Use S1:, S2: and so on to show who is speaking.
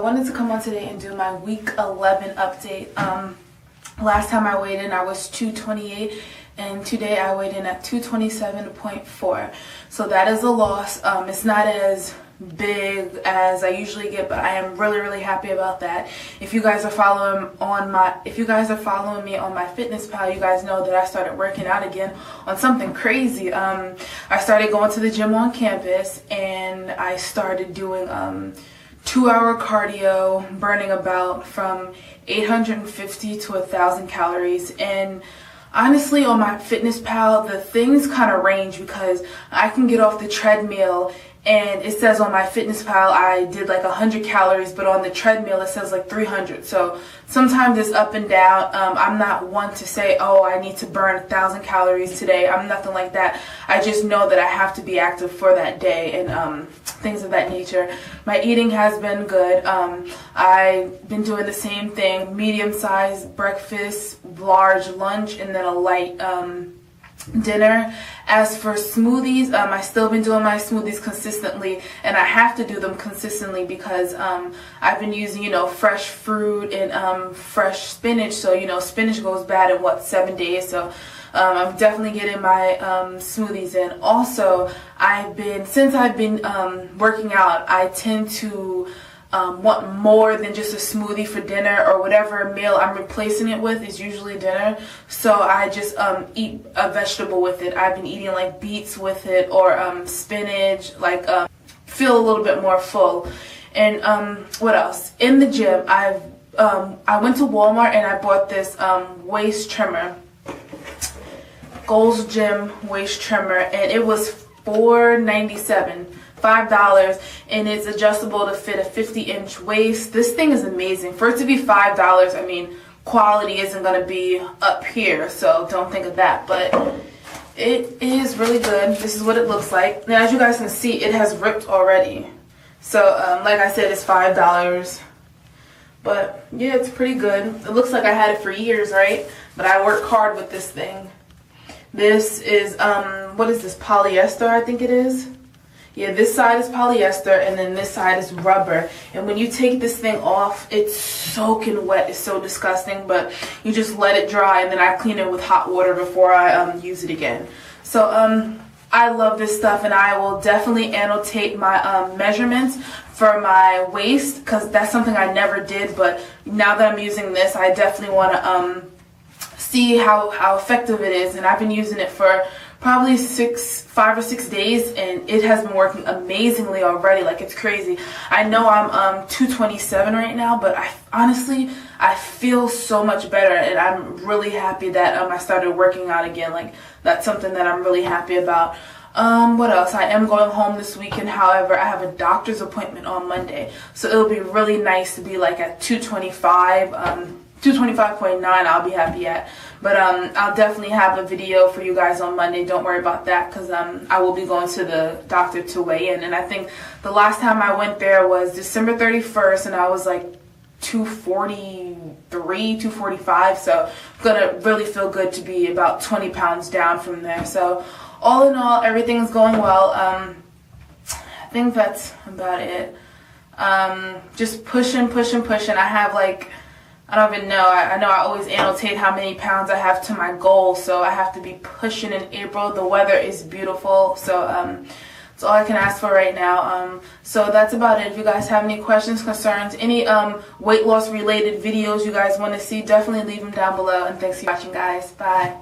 S1: wanted to come on today and do my week 11 update. Last time I weighed in, I was 228, and today I weighed in at 227.4. So that is a loss. It's not as big as I usually get, but I am really happy about that. If you guys are following me on my FitnessPal, you guys know that I started working out again on something crazy. I started going to the gym on campus, and I started doing 2-hour cardio, burning about from 850 to 1,000 calories. And honestly, on my FitnessPal, the things kind of range because I can get off the treadmill and it says on my FitnessPal I did like 100 calories, but on the treadmill it says like 300. So sometimes it's up and down. I'm not one to say, oh, I need to burn 1,000 calories today. I'm nothing like that. I just know that I have to be active for that day and things of that nature. My eating has been good. I've been doing the same thing: medium-sized breakfast, large lunch, and then a light dinner. As for smoothies, I still been doing my smoothies consistently, and I have to do them consistently because I've been using, fresh fruit and fresh spinach. So, spinach goes bad in 7 days. So I'm definitely getting my smoothies in. Also, since I've been working out, I tend to want more than just a smoothie for dinner, or whatever meal I'm replacing it with is usually dinner. So I just eat a vegetable with it. I've been eating like beets with it, or spinach, feel a little bit more full. And what else? In the gym, I went to Walmart and I bought this waist trimmer, Gold's Gym waist trimmer, and it was $4.97. $5, and it's adjustable to fit a 50-inch waist. This thing is amazing. For it to be $5, I mean, quality isn't going to be up here, so don't think of that, but it is really good. This is what it looks like. Now, as you guys can see, it has ripped already. So, like I said, it's $5. But, yeah, it's pretty good. It looks like I had it for years, right? But I work hard with this thing. This is, what is this, polyester, I think it is? Yeah, this side is polyester, and then this side is rubber. And when you take this thing off, it's soaking wet. It's so disgusting, but you just let it dry, and then I clean it with hot water before I use it again. So I love this stuff, and I will definitely annotate my measurements for my waist, because that's something I never did. But now that I'm using this, I definitely want to see how effective it is. And I've been using it for probably 5 or 6 days, and it has been working amazingly already. Like, it's crazy. I know I'm 227 right now, but honestly I feel so much better, and I'm really happy that I started working out again. Like, that's something that I'm really happy about. What else? I am going home this weekend. However, I have a doctor's appointment on Monday, so it'll be really nice to be like at 225. 225.9 I'll be happy at. But I'll definitely have a video for you guys on Monday. Don't worry about that, because I will be going to the doctor to weigh in. And I think the last time I went there was December 31st, and I was like 243, 245. So I'm going to really feel good to be about 20 pounds down from there. So all in all, everything's going well. I think that's about it. Just pushing. I have I don't even know. I know I always annotate how many pounds I have to my goal, so I have to be pushing in April. The weather is beautiful, so that's all I can ask for right now. So that's about it. If you guys have any questions, concerns, any weight loss related videos you guys want to see, definitely leave them down below. And thanks for watching, guys. Bye.